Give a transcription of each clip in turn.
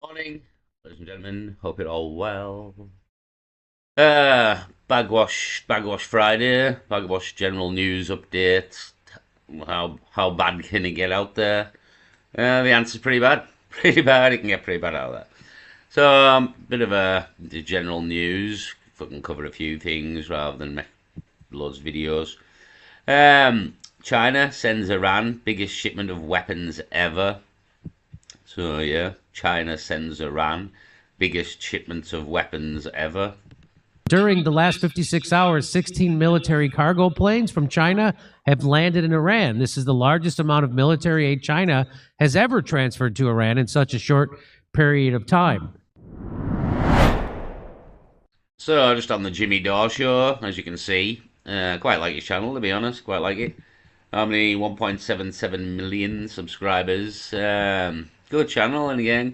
Morning, ladies and gentlemen. Hope you're all well. Bagwash Friday. Bagwash general news update. How bad can it get out there? The answer's pretty bad. Pretty bad. It can get pretty bad out there. So, bit of the general news. Fucking cover a few things rather than make loads of videos. China sends Iran biggest shipment of weapons ever. So yeah, China sends Iran biggest shipments of weapons ever. During the last 56 hours, 16 military cargo planes from China have landed in Iran. This is the largest amount of military aid China has ever transferred to Iran in such a short period of time. So just on the Jimmy Dore show, as you can see, quite like your channel, to be honest, quite like it. How many? 1.77 million subscribers. Good channel, and again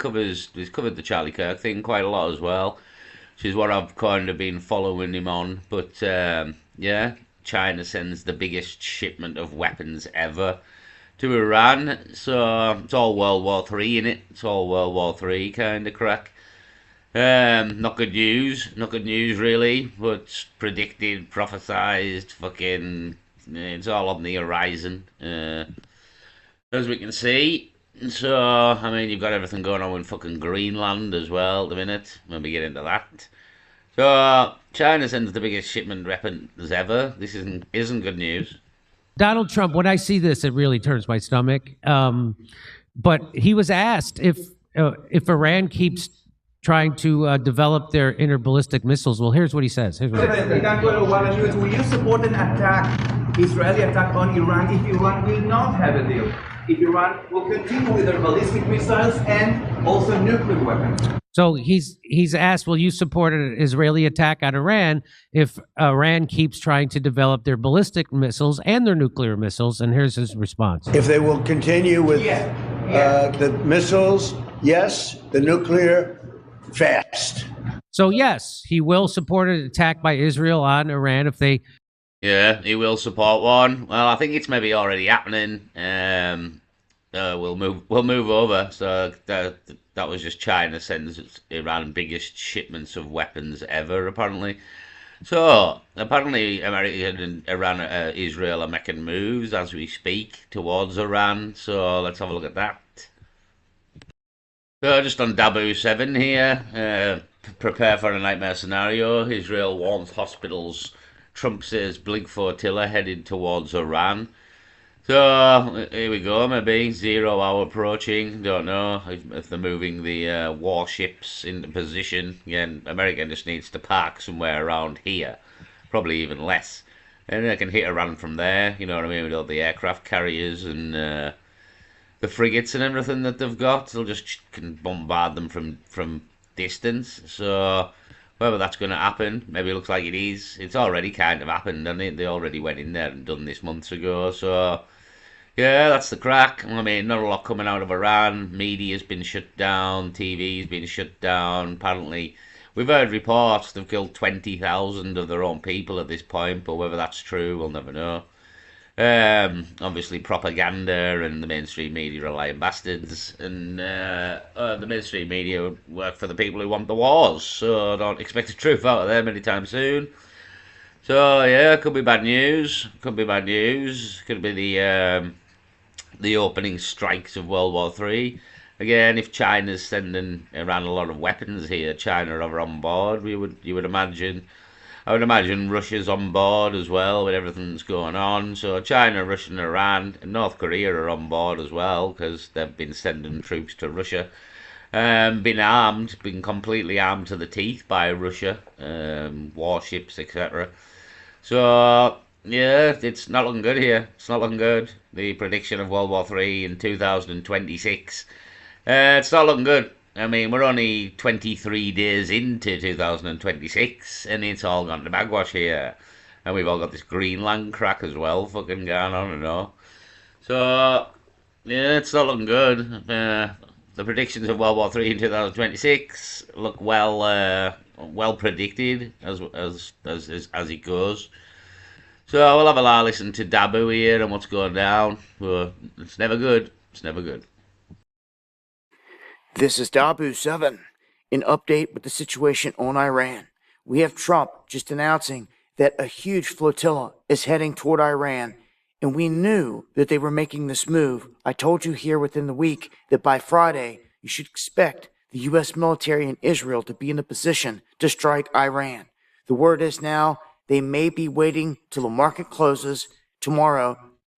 he's covered the Charlie Kirk thing quite a lot as well, which is what I've kind of been following him on. But yeah, China sends the biggest shipment of weapons ever to Iran, so it's all World War Three in it. It's all World War Three kind of crack. Not good news. Not good news really, but predicted, prophesized, fucking. It's all on the horizon, as we can see. So, I mean, you've got everything going on with fucking Greenland as well at the minute, when we get into that. So, China sends the biggest shipment weapons ever. This isn't good news. Donald Trump, when I see this, it really turns my stomach. But he was asked if Iran keeps trying to develop their interballistic missiles. Well, here's what he says. Here's what he says. Will you support an attack, Israeli attack on Iran if Iran will not have a deal? If Iran will continue with their ballistic missiles and also nuclear weapons? So he's asked, will you support an Israeli attack on Iran if Iran keeps trying to develop their ballistic missiles and their nuclear missiles? And here's his response. If they will continue with the missiles, yes. The nuclear, fast. So yes, he will support an attack by Israel on Iran if they... Yeah, he will support one. Well, I think it's maybe already happening. We'll move over. So that was just China sends Iran biggest shipments of weapons ever, apparently. So apparently, America and Iran, Israel are making moves as we speak towards Iran. So let's have a look at that. So just on WW3 here, prepare for a nightmare scenario. Israel warns hospitals. Trump says big flotilla headed towards Iran. So here we go, maybe 0 hour approaching. Don't know if they're moving the warships into position. Again, America just needs to park somewhere around here, probably even less, and they can hit Iran from there. You know what I mean, with all the aircraft carriers and the frigates and everything that they've got. They'll just can bombard them from distance. So whether that's going to happen, maybe it looks like it is. It's already kind of happened, and they already went in there and done this months ago. So, yeah, that's the crack. I mean, not a lot coming out of Iran. Media's been shut down. TV's been shut down. Apparently, we've heard reports they've killed 20,000 of their own people at this point, but whether that's true, we'll never know. Obviously propaganda and the mainstream media are lying bastards, and the mainstream media work for the people who want the wars, so don't expect the truth out of them anytime soon. So yeah, could be bad news, could be bad news, could be the opening strikes of World War Three. Again, if China's sending Iran a lot of weapons here, China are on board, you would imagine. I would imagine Russia's on board as well with everything that's going on. So China, Russia, and Iran, and North Korea are on board as well because they've been sending troops to Russia. Been completely armed to the teeth by Russia, warships, etc. So yeah, it's not looking good here. It's not looking good. The prediction of World War Three in 2026. It's not looking good. I mean, we're only 23 days into 2026, and it's all gone to bagwash here. And we've all got this Greenland crack as well, fucking going on and all. So, yeah, it's not looking good. The predictions of World War Three in 2026 look well predicted as it goes. So we'll have a listen to Dabu here and what's going down. But it's never good. It's never good. This is WW3, an update with the situation on Iran. We have Trump just announcing that a huge flotilla is heading toward Iran, and we knew that they were making this move. I told you here within the week that by Friday, you should expect the U.S. military in Israel to be in a position to strike Iran. The word is now they may be waiting till the market closes tomorrow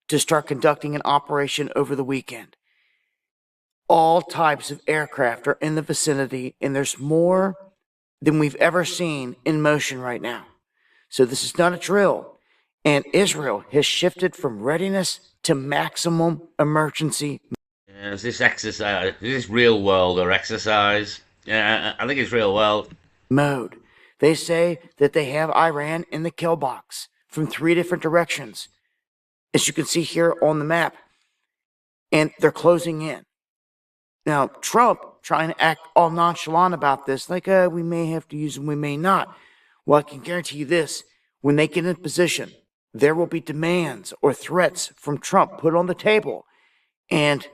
to start conducting an operation over the weekend. All types of aircraft are in the vicinity, and there's more than we've ever seen in motion right now. So this is not a drill, and Israel has shifted from readiness to maximum emergency. Is this exercise? Is this real world or exercise? Yeah, I think it's real world. Mode. They say that they have Iran in the kill box from 3 different directions, as you can see here on the map, and they're closing in. Now, Trump trying to act all nonchalant about this, like, we may have to use them, we may not. Well, I can guarantee you this, when they get in position, there will be demands or threats from Trump put on the table. And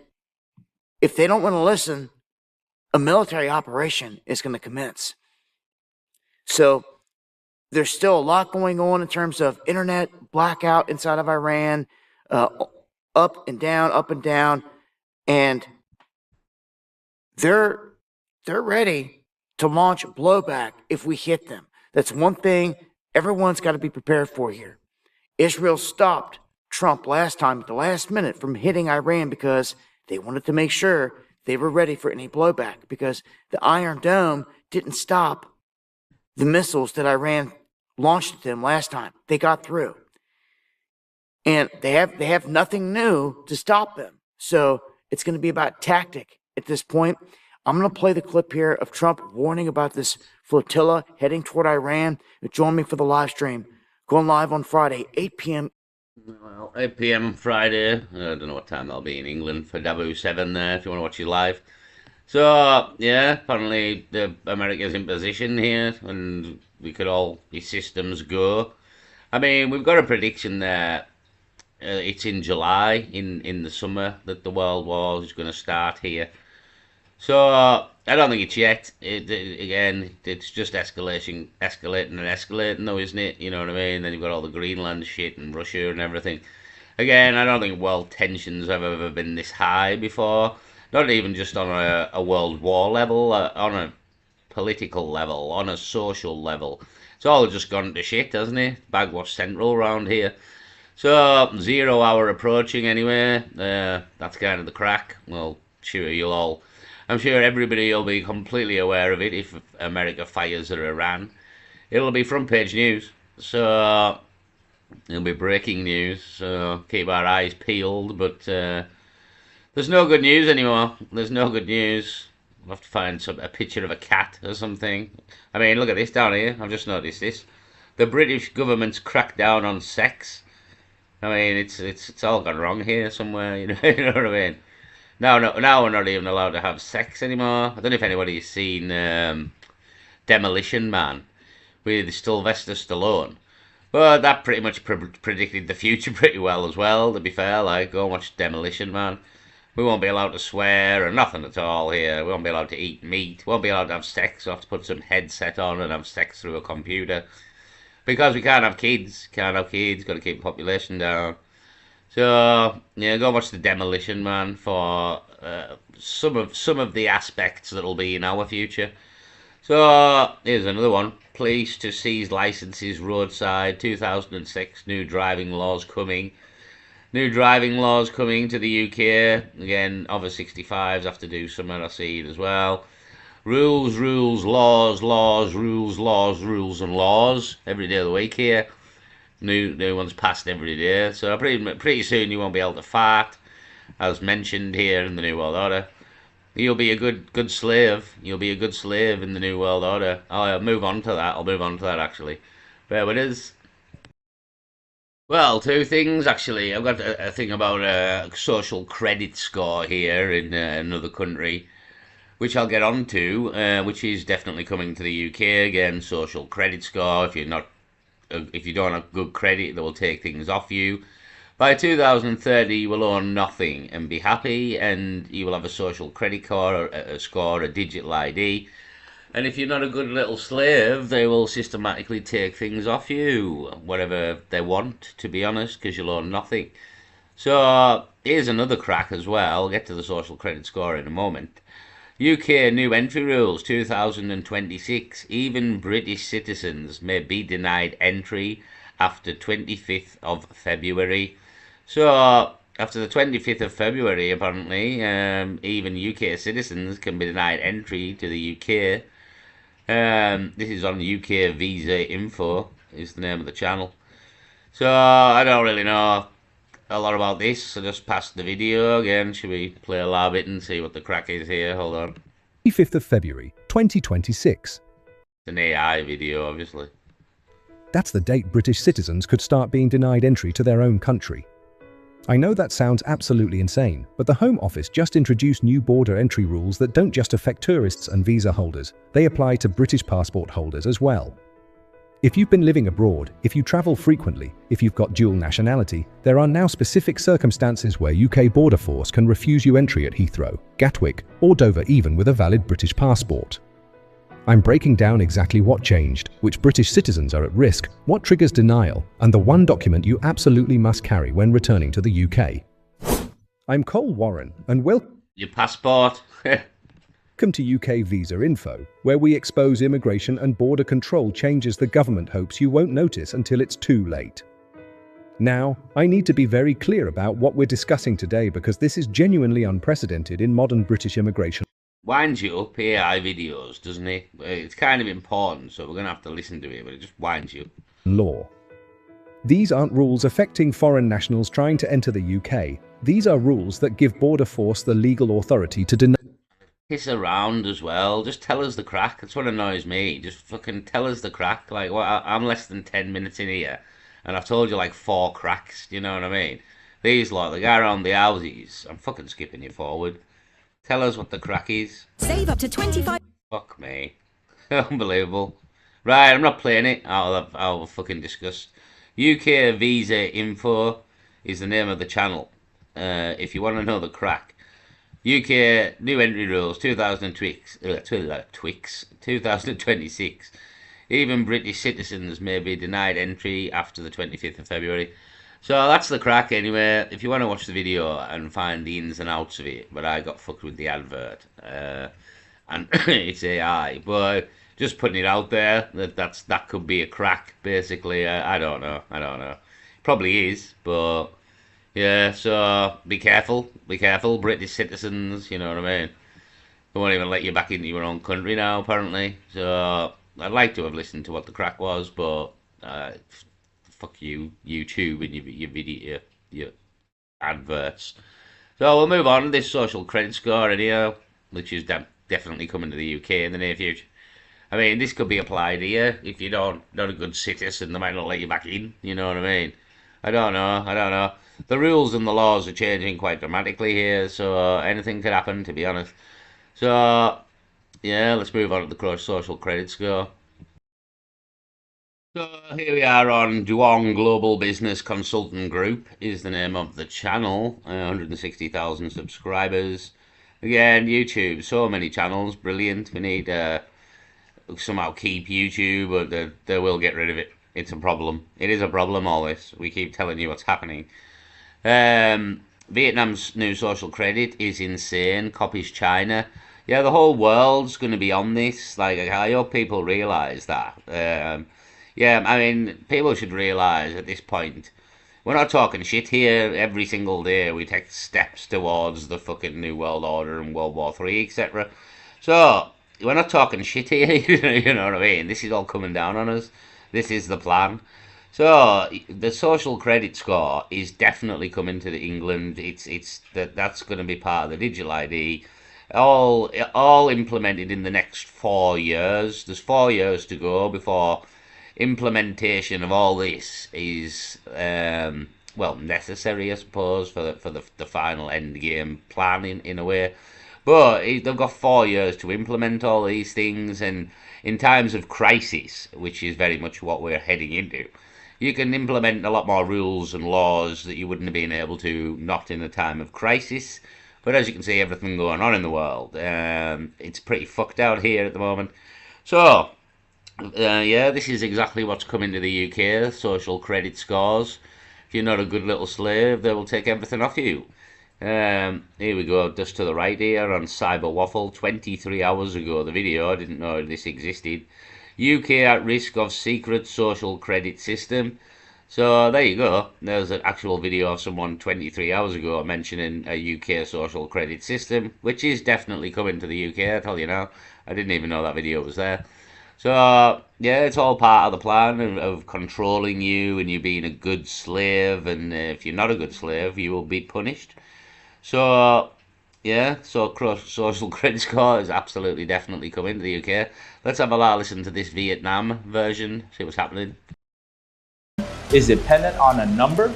if they don't want to listen, a military operation is going to commence. So there's still a lot going on in terms of internet blackout inside of Iran, up and down, and they're ready to launch blowback if we hit them. That's one thing everyone's got to be prepared for here. Israel stopped Trump last time at the last minute from hitting Iran because they wanted to make sure they were ready for any blowback, because the Iron Dome didn't stop the missiles that Iran launched at them last time. They got through. And they have nothing new to stop them. So it's going to be about tactic at this point. I'm going to play the clip here of Trump warning about this flotilla heading toward Iran. Join me for the live stream. Going live on Friday, 8 p.m. Well, 8 p.m. Friday. I don't know what time that'll be in England for W7 there if you want to watch it live. So, yeah, apparently America's in position here and we could all, the systems go. I mean, we've got a prediction there. It's in July, in the summer, that the World War is going to start here. So, I don't think it's yet. Again, it's just escalating and escalating, though, isn't it? You know what I mean? Then you've got all the Greenland shit and Russia and everything. Again, I don't think world tensions have ever been this high before. Not even just on a world war level, on a political level, on a social level. It's all just gone to shit, hasn't it? Bagwash Central around here. So, 0 hour approaching anyway. That's kind of the crack. Well, I'm sure everybody will be completely aware of it if America fires at Iran. It'll be front page news. So, it'll be breaking news. So, keep our eyes peeled. But there's no good news anymore. There's no good news. We'll have to find a picture of a cat or something. I mean, look at this down here. I've just noticed this. The British government's cracked down on sex. I mean, it's all gone wrong here somewhere, you know, you know what I mean? Now we're not even allowed to have sex anymore. I don't know if anybody's seen Demolition Man with Sylvester Stallone. But that pretty much predicted the future pretty well as well, to be fair. Like, go and watch Demolition Man. We won't be allowed to swear or nothing at all here. We won't be allowed to eat meat. We won't be allowed to have sex. We'll have to put some headset on and have sex through a computer. Because we can't have kids. Got to keep the population down. So, yeah, go watch the Demolition Man for some of the aspects that'll be in our future. So, here's another one. Police to seize licenses roadside. 2006, new driving laws coming. New driving laws coming to the UK. Again, over 65s have to do something, I see it as well. Rules, laws, rules and laws. Every day of the week here. New ones passed every day. So pretty soon you won't be able to fart, as mentioned here in the New World Order. You'll be a good slave. You'll be a good slave in the New World Order. I'll move on to that. I'll move on to that actually. There it is. Well, two things actually. I've got a thing about a social credit score here in another country, which I'll get on to, which is definitely coming to the UK again. Social credit score. If you don't have good credit, they will take things off you. By 2030, you will own nothing and be happy, and you will have a social credit card, a score, a digital ID. And if you're not a good little slave, they will systematically take things off you, whatever they want, to be honest, because you'll own nothing. So here's another crack as well. I'll get to the social credit score in a moment. UK new entry rules 2026. Even British citizens may be denied entry after 25th of February. So after the 25th of February, apparently, even UK citizens can be denied entry to the UK. This is on UK Visa Info, is the name of the channel. So I don't really know a lot about this, so just pass the video again. Should we play a live bit and see what the crack is here? Hold on. 25th of February, 2026. It's an AI video, obviously. That's the date British citizens could start being denied entry to their own country. I know that sounds absolutely insane, but the Home Office just introduced new border entry rules that don't just affect tourists and visa holders, they apply to British passport holders as well. If you've been living abroad, if you travel frequently, if you've got dual nationality, there are now specific circumstances where UK Border Force can refuse you entry at Heathrow, Gatwick, or Dover even with a valid British passport. I'm breaking down exactly what changed, which British citizens are at risk, what triggers denial, and the one document you absolutely must carry when returning to the UK. I'm Cole Warren, and welcome Your passport. to UK Visa Info, where we expose immigration and border control changes the government hopes you won't notice until it's too late. Now, I need to be very clear about what we're discussing today because this is genuinely unprecedented in modern British immigration Winds you up AI videos, doesn't it? It's kind of important, so we're going to have to listen to it, but it just winds you. law. These aren't rules affecting foreign nationals trying to enter the UK. These are rules that give Border Force the legal authority to deny. Piss around as well. Just tell us the crack. That's what annoys me. Just fucking tell us the crack. Like, well, I'm less than 10 minutes in here, and I've told you like 4 cracks. You know what I mean? These lot, the guy around the houses, I'm fucking skipping you forward. Tell us what the crack is. Save up to 25. Fuck me. Unbelievable. Right, I'm not playing it. I'll fucking disgust. UK Visa Info is the name of the channel. If you want to know the crack. UK new entry rules 2026. Even British citizens may be denied entry after the 25th of February. So that's the crack anyway. If you want to watch the video and find the ins and outs of it, but I got fucked with the advert. And it's AI. But just putting it out there, that could be a crack, basically. I don't know. Probably is, but yeah, so be careful, British citizens, you know what I mean? They won't even let you back into your own country now, apparently. So I'd like to have listened to what the crack was, but fuck you, YouTube, and your video, your adverts. So we'll move on to this social credit score anyhow, which is definitely coming to the UK in the near future. I mean, this could be applied here. If you're not a good citizen, they might not let you back in, you know what I mean? I don't know. The rules and the laws are changing quite dramatically here, so anything could happen, to be honest. So, yeah, let's move on to the social credit score. So here we are on Duong Global Business Consultant Group is the name of the channel. 160,000 subscribers. Again, YouTube, so many channels, brilliant. We need somehow keep YouTube, but they will get rid of it. It's a problem. It is a problem, all this. We keep telling you what's happening. Vietnam's new social credit is insane. Copies China. Yeah, the whole world's going to be on this. Like, I hope people realise that. Yeah, I mean, people should realise at this point, we're not talking shit here. Every single day we take steps towards the fucking New World Order and World War 3, etc. So, we're not talking shit here, you know what I mean? This is all coming down on us. This is the plan. So, the social credit score is definitely coming to England. That's going to be part of the digital ID. All implemented in the next 4 years. There's 4 years to go before implementation of all this is necessary, I suppose, for the final end game plan in a way. But they've got 4 years to implement all these things, and in times of crisis, which is very much what we're heading into, you can implement a lot more rules and laws that you wouldn't have been able to not in a time of crisis. But as you can see, everything going on in the world, it's pretty fucked out here at the moment. So, yeah, this is exactly what's coming to the UK, social credit scores. If you're not a good little slave, they will take everything off you. Here we go, just to the right here on Cyber Waffle, 23 hours ago, the video, I didn't know this existed. UK at risk of secret social credit system. So there you go, there's an actual video of someone 23 hours ago mentioning a UK social credit system, which is definitely coming to the UK, I tell you now. I didn't even know that video was there. So, yeah, it's all part of the plan of controlling you and you being a good slave, and if you're not a good slave, you will be punished. So, yeah, so social credit score is absolutely definitely coming to the UK. Let's have a listen to this Vietnam version, see what's happening. Is dependent on a number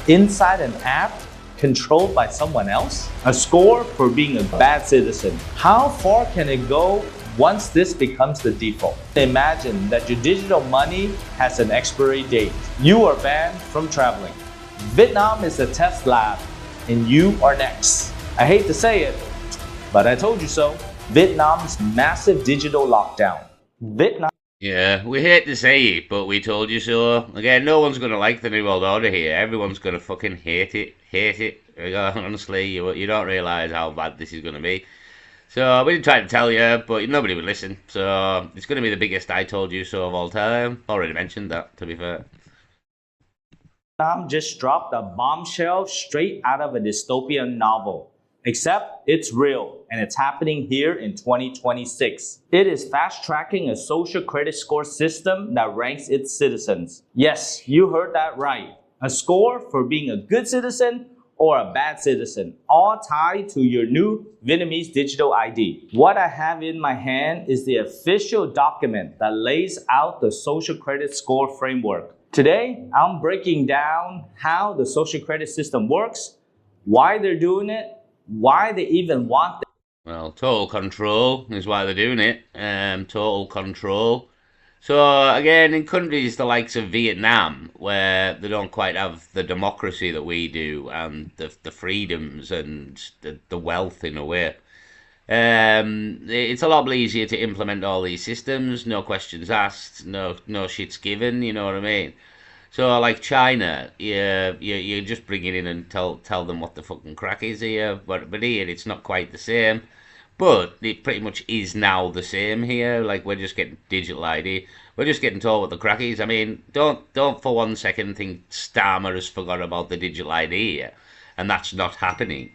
inside an app controlled by someone else? A score for being a bad citizen. How far can it go once this becomes the default? Imagine that your digital money has an expiry date. You are banned from traveling. Vietnam is the test lab, and you are next. I hate to say it, but I told you so. Vietnam's massive digital lockdown. Vietnam. Yeah, we hate to say it, but we told you so. Again, no one's going to like the New World Order here. Everyone's going to fucking hate it. Hate it. Honestly, you don't realise how bad this is going to be. So, we did try to tell you, but nobody would listen. So, it's going to be the biggest I told you so of all time. Already mentioned that, to be fair. Vietnam just dropped a bombshell straight out of a dystopian novel. Except it's real, and it's happening here in 2026. It is fast-tracking a social credit score system that ranks its citizens. Yes, you heard that right. A score for being a good citizen or a bad citizen, all tied to your new Vietnamese digital ID. What I have in my hand is the official document that lays out the social credit score framework. Today, I'm breaking down how the social credit system works, why they're doing it, why they even want it. Well, total control is why they're doing it. Total control. So, again, in countries the likes of Vietnam, where they don't quite have the democracy that we do, and the freedoms and the wealth in a way, it's a lot easier to implement all these systems, no questions asked, no shits given, you know what I mean? So, like China, you just bring it in and tell them what the fucking crack is here. But here, it's not quite the same. But it pretty much is now the same here. Like, we're just getting digital ID. We're just getting told what the crack is. I mean, don't for 1 second think Starmer has forgot about the digital ID here. And that's not happening.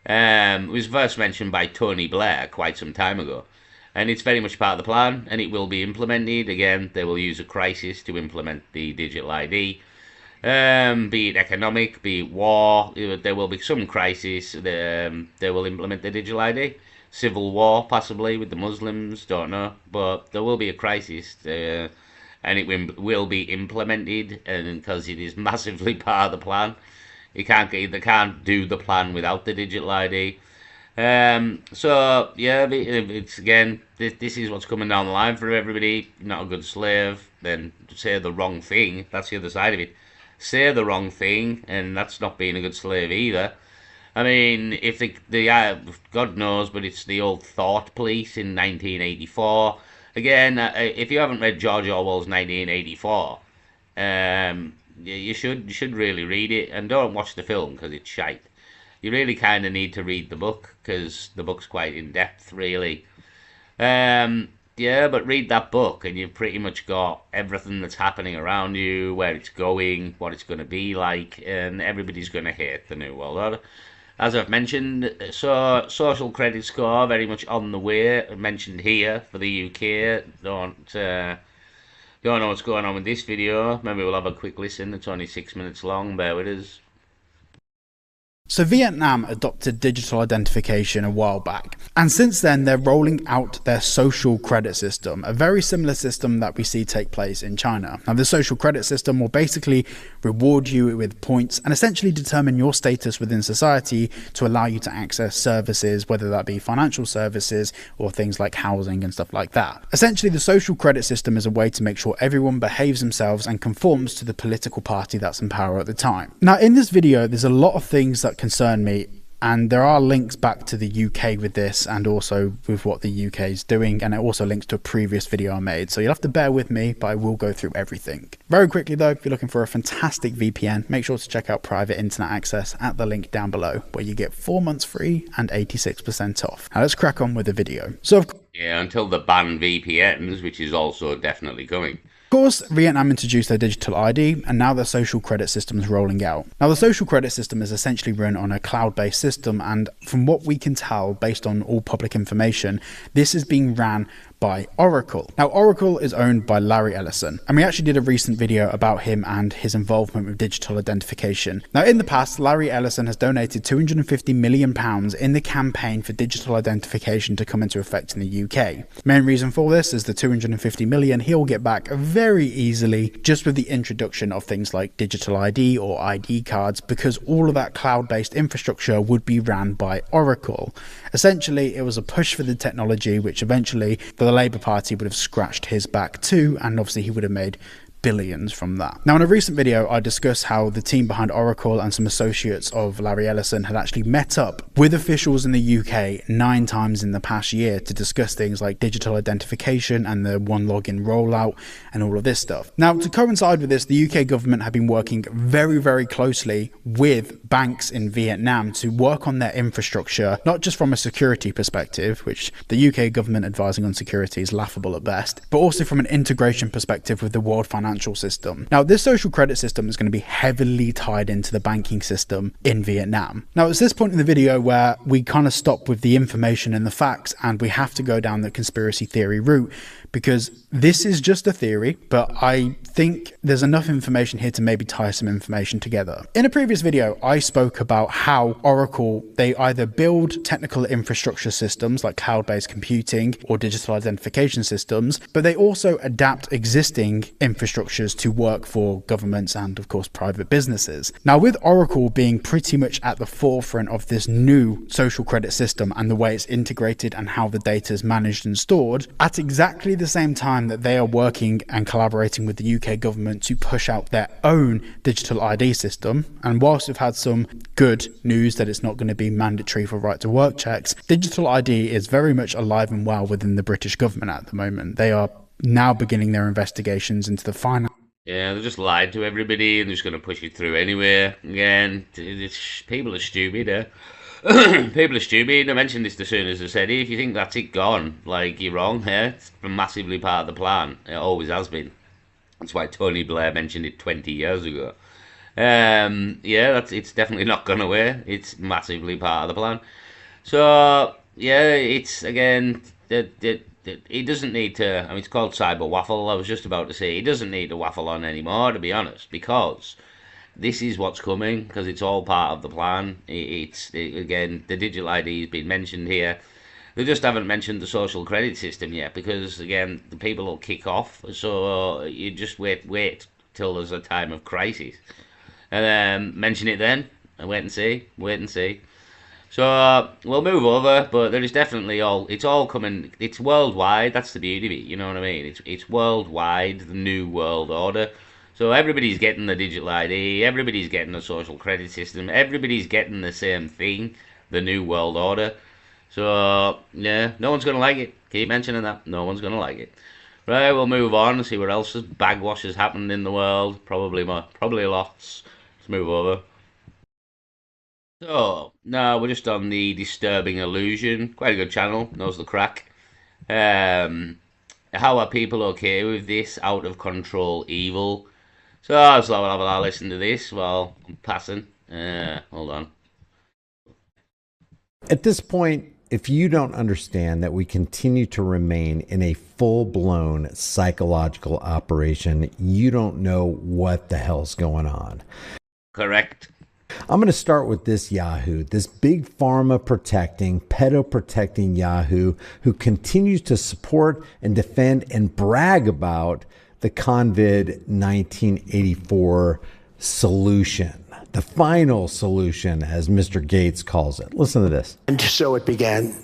It was first mentioned by Tony Blair quite some time ago. And it's very much part of the plan, and it will be implemented. Again, they will use a crisis to implement the digital ID. Be it economic, be it war, there will be some crisis. They will implement the digital ID. Civil war, possibly, with the Muslims, don't know. But there will be a crisis, and it will be implemented, and because it is massively part of the plan. They can't do the plan without the digital ID. So yeah, it's again, this is what's coming down the line for everybody. Not a good slave, then say the wrong thing. That's the other side of it. Say the wrong thing, and that's not being a good slave either. I mean, if God knows, but it's the old thought police in 1984. Again, if you haven't read George Orwell's 1984, you should really read it, and don't watch the film because it's shite. You really kind of need to read the book, because the book's quite in-depth, really. Yeah, but read that book, and you've pretty much got everything that's happening around you, where it's going, what it's going to be like, and everybody's going to hate the New World Order. As I've mentioned, so social credit score, very much on the way, mentioned here for the UK. Don't know what's going on with this video. Maybe we'll have a quick listen. It's only 6 minutes long, bear with us. So Vietnam adopted digital identification a while back, and since then they're rolling out their social credit system, a very similar system that we see take place in China. Now the social credit system will basically reward you with points and essentially determine your status within society to allow you to access services, whether that be financial services or things like housing and stuff like that. Essentially the social credit system is a way to make sure everyone behaves themselves and conforms to the political party that's in power at the time. Now in this video there's a lot of things that concern me, and there are links back to the UK with this and also with what the UK is doing, and it also links to a previous video I made, so you'll have to bear with me, but I will go through everything. Very quickly though, if you're looking for a fantastic VPN, make sure to check out private internet access at the link down below, where you get 4 months free and 86% off. Now let's crack on with the video. So yeah, until the ban VPNs, which is also definitely coming. of course, Vietnam introduced their digital ID, and now their social credit system is rolling out. Now, the social credit system is essentially run on a cloud-based system, and from what we can tell, based on all public information, this is being ran by Oracle. Now, Oracle is owned by Larry Ellison, and we actually did a recent video about him and his involvement with digital identification. Now, in the past, Larry Ellison has donated £250 million in the campaign for digital identification to come into effect in the UK. Main reason for this is the £250 million he'll get back very easily just with the introduction of things like digital ID or ID cards, because all of that cloud-based infrastructure would be ran by Oracle. Essentially, it was a push for the technology, which eventually the Labour Party would have scratched his back too, and obviously he would have made billions from that. Now in a recent video I discussed how the team behind Oracle and some associates of Larry Ellison had actually met up with officials in the UK 9 times in the past year to discuss things like digital identification and the one login rollout and all of this stuff. Now to coincide with this, the UK government have been working very closely with banks in Vietnam to work on their infrastructure, not just from a security perspective, which the UK government advising on security is laughable at best, but also from an integration perspective with the world financial system. Now this social credit system is going to be heavily tied into the banking system in Vietnam. Now it's this point in the video where we kind of stop with the information and the facts, and we have to go down the conspiracy theory route, because this is just a theory, but I think there's enough information here to maybe tie some information together. In a previous video, I spoke about how Oracle, they either build technical infrastructure systems like cloud-based computing or digital identification systems, but they also adapt existing infrastructures to work for governments and of course private businesses. Now with Oracle being pretty much at the forefront of this new social credit system and the way it's integrated and how the data is managed and stored, at exactly the same time that they are working and collaborating with the UK government to push out their own digital ID system, and whilst we've had some good news that it's not going to be mandatory for right to work checks, digital ID is very much alive and well within the British government at the moment. They are now beginning their investigations into the finance. Yeah, they just lied to everybody and they're just going to push it through anyway. Again, people are stupid, eh? People are stupid. I mentioned this as soon as I said it. If you think that's it gone, like, you're wrong here. It's massively part of the plan. It always has been. That's why Tony Blair mentioned it 20 years ago. Yeah, it's definitely not gone away. It's massively part of the plan. So, yeah, it's, again, it doesn't need to, I mean, it's called cyber waffle. I was just about to say, it doesn't need to waffle on anymore, to be honest, because this is what's coming, because it's all part of the plan. Again, the digital ID has been mentioned here. They just haven't mentioned the social credit system yet, because, again, the people will kick off. So you just wait till there's a time of crisis. And mention it then, and wait and see. So we'll move over, but there is definitely it's all coming. It's worldwide. That's the beauty of it. You know what I mean? It's worldwide, the new world order. So everybody's getting the digital ID, everybody's getting the social credit system, everybody's getting the same thing, the new world order. So, yeah, no one's going to like it. Keep mentioning that. No one's going to like it. Right, we'll move on and see what else has bagwash has happened in the world. Probably lots. Let's move over. So, now we're just on the Disturbing Illusion. Quite a good channel, knows the crack. How are people okay with this out of control evil? So, I'll listen to this while I'm passing. Hold on. At this point, if you don't understand that we continue to remain in a full-blown psychological operation, you don't know what the hell's going on. Correct. I'm going to start with this Yahoo, this big pharma protecting, pedo protecting Yahoo who continues to support and defend and brag about the COVID 1984 solution, the final solution, as Mr. Gates calls it. Listen to this. And so it began.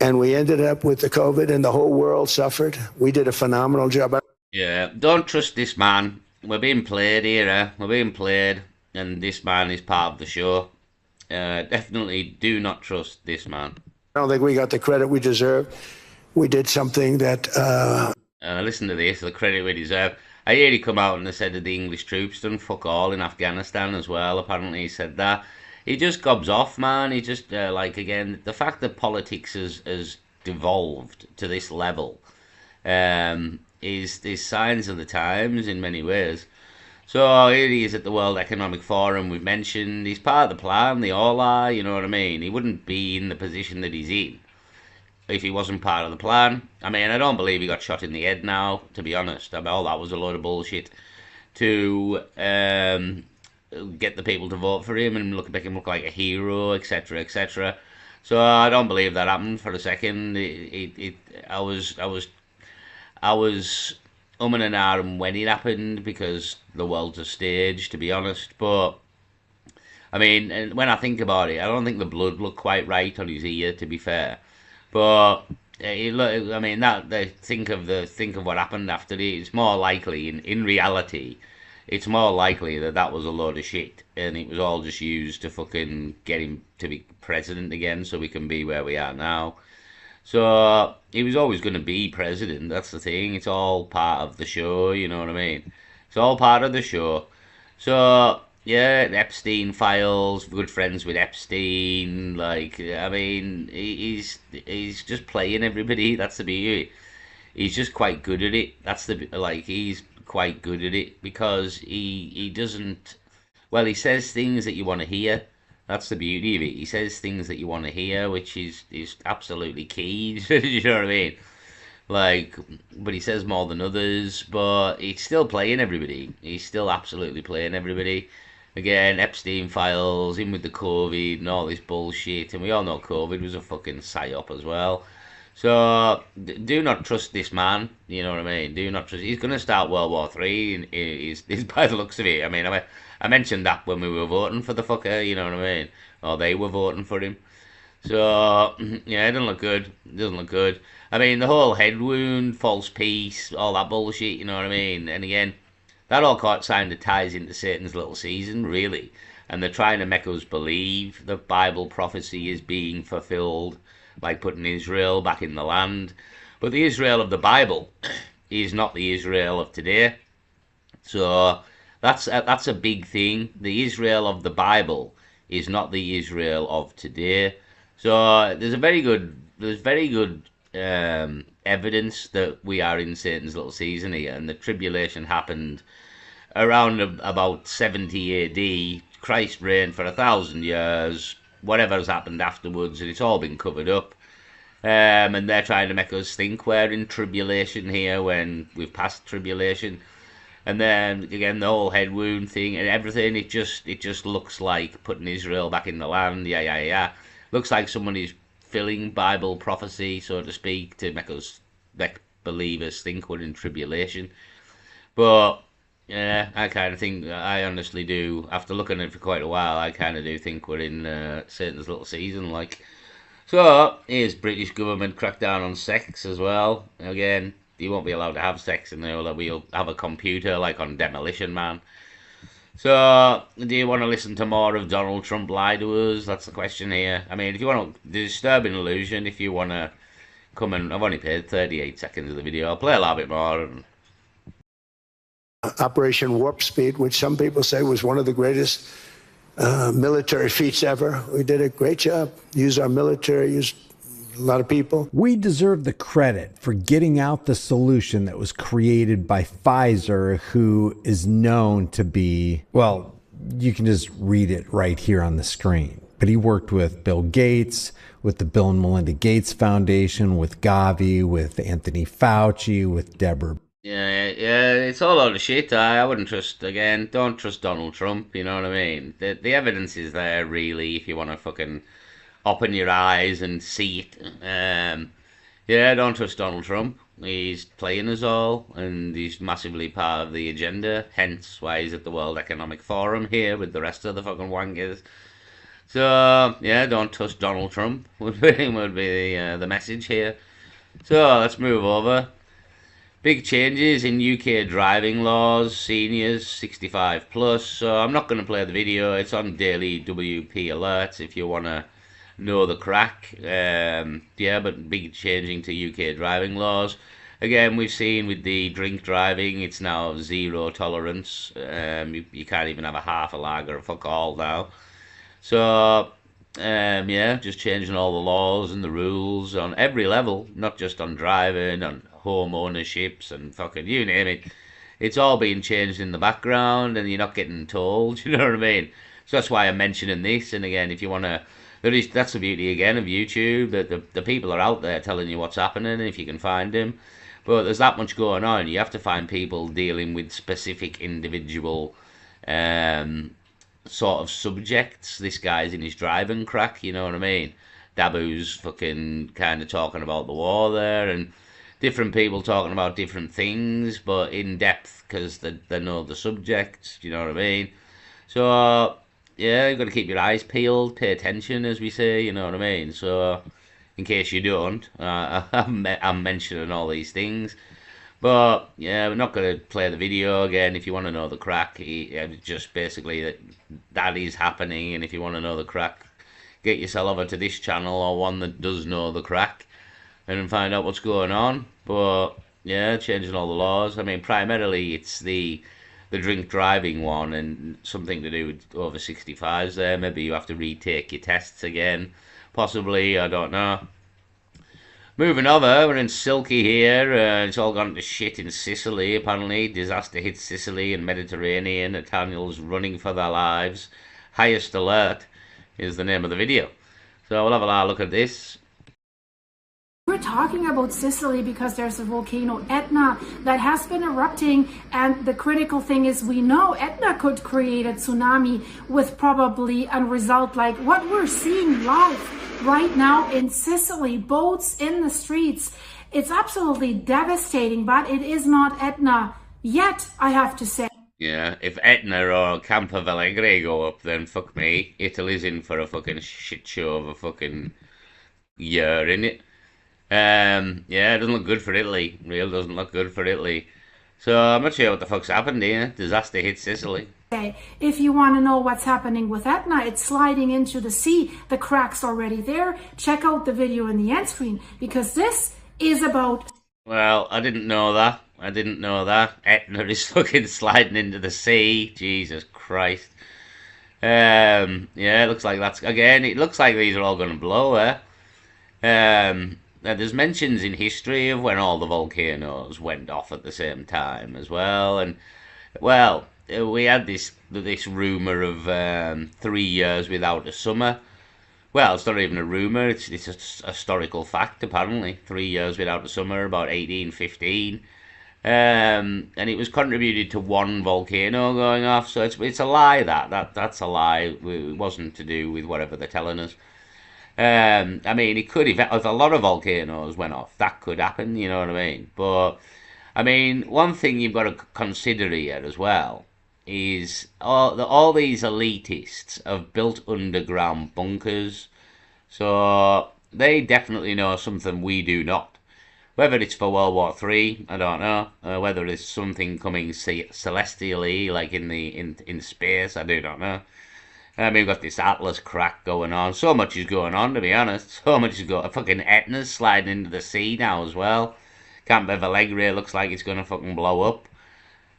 And we ended up with the COVID and the whole world suffered. We did a phenomenal job. Yeah, don't trust this man. We're being played here, eh? We're being played, and this man is part of the show. Definitely do not trust this man. I don't think we got the credit we deserve. We did something that... listen to this, the credit we deserve. I hear he come out and said that the English troops done fuck all in Afghanistan as well. Apparently he said that. He just gobs off, man. He just, again, the fact that politics has devolved to this level is signs of the times in many ways. So here he is at the World Economic Forum. We've mentioned he's part of the plan. They all are, you know what I mean? He wouldn't be in the position that he's in if he wasn't part of the plan. I mean, I don't believe he got shot in the head now, to be honest. I mean, all that was a load of bullshit to get the people to vote for him and make him look like a hero, etc., etc. So I don't believe that happened for a second. I was umming and ahhing when it happened because the world's a stage, to be honest. But I mean, when I think about it, I don't think the blood looked quite right on his ear, to be fair. But I mean, think of what happened after it. It's more likely, in reality, it's more likely that was a load of shit, and it was all just used to fucking get him to be president again, so we can be where we are now. So he was always going to be president. That's the thing. It's all part of the show. You know what I mean? It's all part of the show. So yeah, Epstein files. Good friends with Epstein. Like, I mean, he's just playing everybody. That's the beauty. He's just quite good at it. He's quite good at it because he doesn't. Well, he says things that you want to hear. That's the beauty of it. He says things that you want to hear, which is absolutely key. You know what I mean? Like, but he says more than others, but he's still playing everybody. He's still absolutely playing everybody. Again, Epstein files, in with the COVID and all this bullshit, and we all know COVID was a fucking psyop as well. So, do not trust this man, you know what I mean? Do not trust. He's going to start World War 3, and he's by the looks of it. I mean, I mentioned that when we were voting for the fucker, you know what I mean? Or they were voting for him. So, yeah, it doesn't look good. It doesn't look good. I mean, the whole head wound, false peace, all that bullshit, you know what I mean? And again, that all kind of ties into Satan's little season, really. And they're trying to make us believe the Bible prophecy is being fulfilled, like putting Israel back in the land. But the Israel of the Bible is not the Israel of today. So that's a big thing. The Israel of the Bible is not the Israel of today. So there's very good evidence that we are in Satan's little season here, and the tribulation happened around about 70 AD. Christ reigned for 1,000 years. Whatever's happened afterwards, and it's all been covered up. And they're trying to make us think we're in tribulation here when we've passed tribulation. And then again, the whole head wound thing and everything, it just looks like putting Israel back in the land. Yeah. Looks like somebody's filling Bible prophecy, so to speak, to make believers think we're in tribulation. But yeah, I honestly do, after looking at it for quite a while, I kind of do think we're in Satan's little season, like. So, here's British government crackdown on sex as well. Again, you won't be allowed to have sex in there, we'll have a computer like on Demolition Man. So, do you want to listen to more of Donald Trump lie to us? That's the question here. I mean, if you want to, the disturbing illusion, if you want to come and, I've only paid 38 seconds of the video, I'll play a little bit more. Operation Warp Speed, which some people say was one of the greatest military feats ever. We did a great job. Used our military, used a lot of people. We deserve the credit for getting out the solution that was created by Pfizer, who is known to be, well, you can just read it right here on the screen. But he worked with Bill Gates, with the Bill and Melinda Gates Foundation, with Gavi, with Anthony Fauci, with Deborah Yeah, it's all a lot of shit. I wouldn't trust, again, don't trust Donald Trump, you know what I mean? The evidence is there, really, if you want to fucking open your eyes and see it. Yeah, don't trust Donald Trump. He's playing us all, and he's massively part of the agenda, hence why he's at the World Economic Forum here with the rest of the fucking wankers. So, yeah, don't trust Donald Trump, would be the message here. So, let's move over. Big changes in UK driving laws, seniors 65 plus. So I'm not going to play the video. It's on daily WP alerts if you want to know the crack. Yeah, but big changing to UK driving laws. Again, we've seen with the drink driving, it's now zero tolerance. You can't even have a half a lager, fuck all now. So, yeah, just changing all the laws and the rules on every level, not just on driving, on home ownerships and fucking you name it. It's all being changed in the background and you're not getting told, you know what I mean? So that's why I'm mentioning this. And again, if you want to, that's the beauty again of YouTube, that the people are out there telling you what's happening if you can find them. But there's that much going on. You have to find people dealing with specific individual sort of subjects. This guy's in his driving crack, you know what I mean? Dabu's fucking kind of talking about the war there, and different people talking about different things, but in depth because they know the subject, you know what I mean? So, yeah, you've got to keep your eyes peeled, pay attention, as we say, you know what I mean? So, in case you don't, I'm mentioning all these things. But yeah, we're not going to play the video again. If you want to know the crack, just basically that is happening. And if you want to know the crack, get yourself over to this channel or one that does know the crack and find out what's going on. But yeah, changing all the laws. I mean, primarily it's the drink driving one and something to do with over 65s there. Maybe you have to retake your tests again. Possibly, I don't know. Moving over, we're in Silky here. It's all gone to shit in Sicily, apparently. Disaster hits Sicily and Mediterranean. Italians running for their lives. Highest alert is the name of the video. So we'll have a look at this. We're talking about Sicily because there's a volcano, Etna, that has been erupting, and the critical thing is we know Etna could create a tsunami with probably a result like what we're seeing live right now in Sicily, boats in the streets. It's absolutely devastating, but it is not Etna yet, I have to say. Yeah, if Etna or Campo Velegre go up, then fuck me. Italy's in for a fucking shit show of a fucking year, innit? Yeah, it doesn't look good for Italy. Real doesn't look good for Italy. So I'm not sure what the fuck's happened here. Disaster hit Sicily. If you want to know what's happening with Etna, it's sliding into the sea. The crack's already there. Check out the video in the end screen because this is about... Well, I didn't know that. I didn't know that. Etna is fucking sliding into the sea. Jesus Christ. Yeah, it looks like that's... Again, it looks like these are all going to blow, Now, there's mentions in history of when all the volcanoes went off at the same time as well, and well, we had this rumor of 3 years without a summer. Well, it's not even a rumor; it's a historical fact. Apparently, 3 years without a summer, about 1815, and it was contributed to one volcano going off. So it's a lie. That's a lie. It wasn't to do with whatever they're telling us. I mean, it could, if a lot of volcanoes went off, that could happen, you know what I mean? But, I mean, one thing you've got to consider here as well is all these elitists have built underground bunkers, so they definitely know something we do not. Whether it's for World War III, I don't know. Whether it's something coming celestially, like in space, I do not know. We've got this Atlas crack going on. So much is going on, to be honest. So much is going. Fucking Etna's sliding into the sea now as well. Campo Velegre looks like it's going to fucking blow up.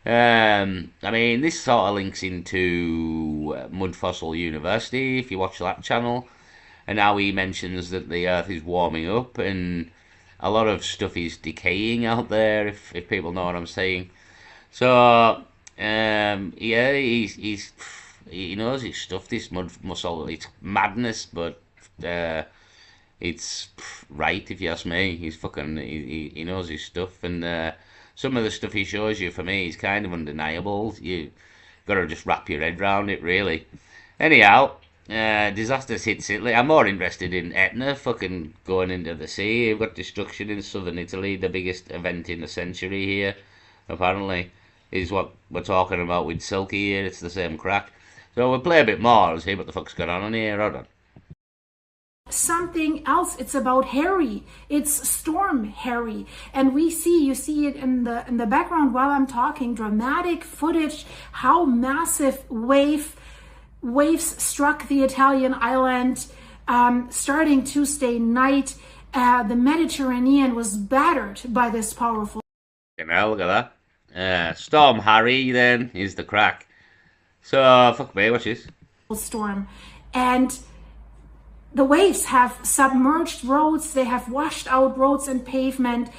I mean, this sort of links into Mud Fossil University, if you watch that channel. And now he mentions that the Earth is warming up and a lot of stuff is decaying out there, if people know what I'm saying. So, yeah, he knows his stuff, this Mud Muscle. It's madness, but it's right, if you ask me. He's fucking, he knows his stuff. And some of the stuff he shows you, for me, is kind of undeniable. You got to just wrap your head around it, really. Anyhow, disasters hit Italy. I'm more interested in Etna fucking going into the sea. You've got destruction in southern Italy, the biggest event in the century here, apparently, is what we're talking about with Silky here. It's the same crack. So we'll play a bit more and see what the fuck's going on here. Hold on. Something else. It's about Harry. It's Storm Harry, and you see it in the background while I'm talking. Dramatic footage. How massive waves struck the Italian island starting Tuesday night. The Mediterranean was battered by this powerful. Look at that. Storm Harry then is the crack. So fuck me, watch this. Storm, and the waves have submerged roads. They have washed out roads and pavement.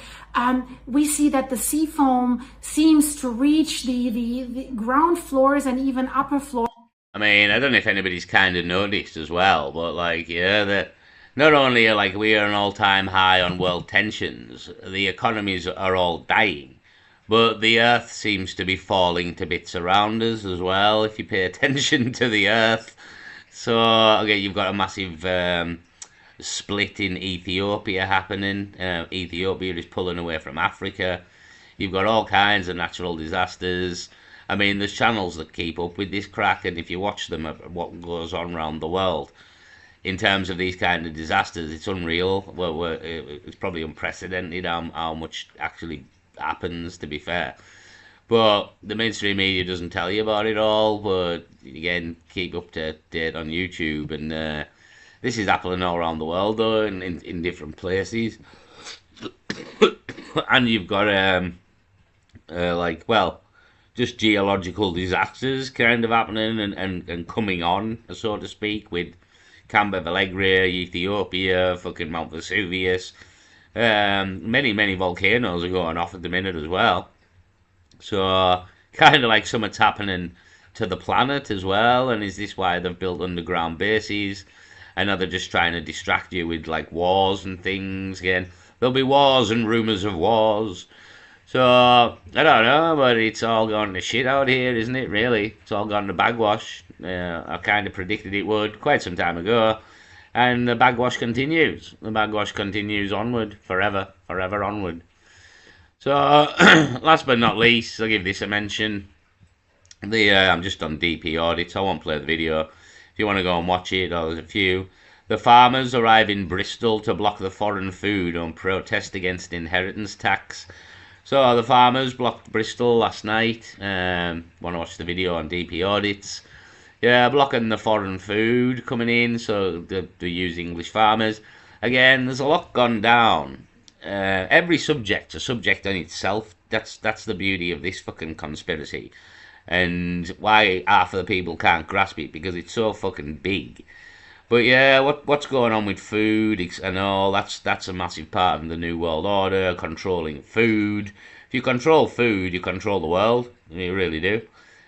We see that the sea foam seems to reach the ground floors and even upper floors. I mean, I don't know if anybody's kind of noticed as well, but like, yeah, that not only are like we are an all-time high on world tensions, the economies are all dying, but the Earth seems to be falling to bits around us as well. If you pay attention to the Earth. So, okay, you've got a massive split in Ethiopia happening. Ethiopia is pulling away from Africa. You've got all kinds of natural disasters. I mean, there's channels that keep up with this crack, and if you watch them, what goes on around the world in terms of these kind of disasters, it's unreal. It's probably unprecedented how much actually happens, to be fair. But the mainstream media doesn't tell you about it all. But again, keep up to date on YouTube. And this is happening all around the world, though, in different places. And you've got just geological disasters kind of happening and coming on, so to speak, with Campo Velegre, Ethiopia, fucking Mount Vesuvius. Many volcanoes are going off at the minute as well. So, kind of like something's happening to the planet as well. And is this why they've built underground bases? I know they're just trying to distract you with like wars and things. Again, there'll be wars and rumours of wars. So, I don't know, but it's all gone to shit out here, isn't it, really? It's all gone to bagwash. I kind of predicted it would quite some time ago. And the bagwash continues. The bagwash continues onward, forever onward. So, last but not least, I'll give this a mention. I'm just on DP audits. I won't play the video. If you want to go and watch it, there's a few. The farmers arrive in Bristol to block the foreign food on protest against inheritance tax. So the farmers blocked Bristol last night. Want to watch the video on DP audits. Yeah, blocking the foreign food coming in, so they use English farmers. Again, there's a lot gone down. Every subject's a subject in itself. That's the beauty of this fucking conspiracy. And why half of the people can't grasp it, because it's so fucking big. But yeah, what's going on with food and all, that's a massive part of the New World Order, controlling food. If you control food, you control the world. You really do.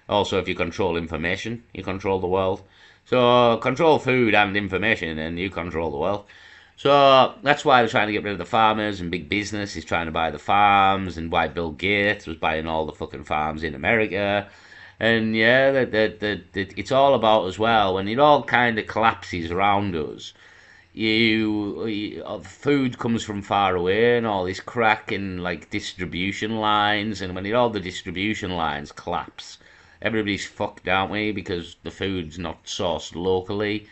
Also, if you control information, you control the world. So, control food and information, and you control the world. So, that's why they're trying to get rid of the farmers, and big business is trying to buy the farms, and why Bill Gates was buying all the fucking farms in America. And yeah, it's all about as well, when it all kind of collapses around us, food comes from far away, and all this crack in like distribution lines, and when all the distribution lines collapse, everybody's fucked, aren't we? Because the food's not sourced locally.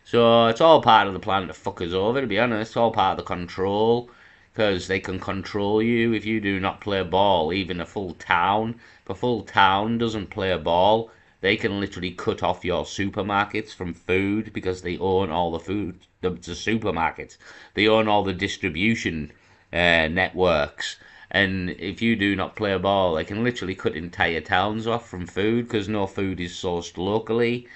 So it's all part of the plan to fuck us over, to be honest. It's all part of the control, because they can control you if you do not play ball. Even a full town, if a full town doesn't play a ball, they can literally cut off your supermarkets from food, because they own all the food, the supermarkets. They own all the distribution networks. And if you do not play a ball, they can literally cut entire towns off from food, because no food is sourced locally.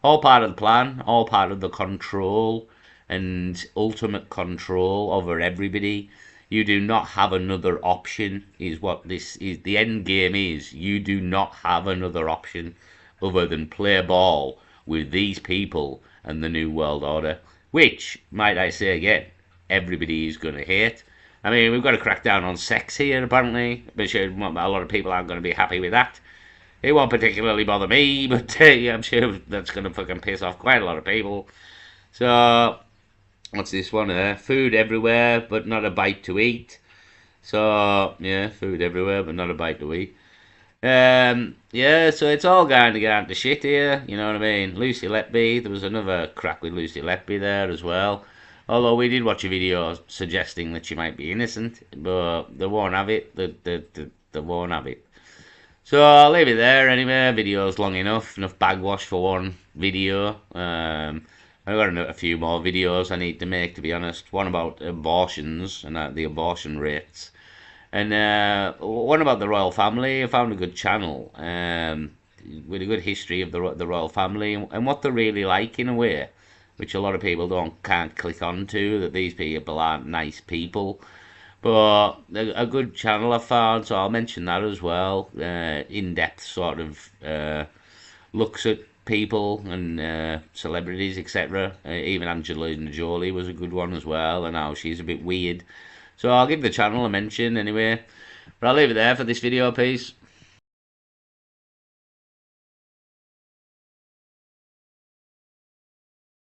All part of the plan, all part of the control and ultimate control over everybody. You do not have another option, is what this is. The end game is, you do not have another option other than play ball with these people and the New World Order, which, might I say again, everybody is going to hate. I mean, we've got to crack down on sex here, apparently. But sure, a lot of people aren't going to be happy with that. It won't particularly bother me, but yeah, I'm sure that's going to fucking piss off quite a lot of people. So, what's this one here? Food everywhere, but not a bite to eat. So, yeah, food everywhere, but not a bite to eat. Yeah, so it's all going to get into shit here, you know what I mean? Lucy Letby, there was another crack with Lucy Letby there as well. Although we did watch a video suggesting that she might be innocent, but they won't have it. They won't have it. So I'll leave it there anyway. Video's long enough bagwash for one video. I've got a few more videos I need to make, to be honest. One about abortions and the abortion rates. And one about the royal family. I found a good channel with a good history of the royal family and what they're really like in a way, which a lot of people can't click onto, that these people aren't nice people. But a good channel I found, so I'll mention that as well. In-depth sort of looks at people and celebrities, etc. Even Angelina Jolie was a good one as well, and how she's a bit weird. So I'll give the channel a mention anyway. But I'll leave it there for this video. Peace.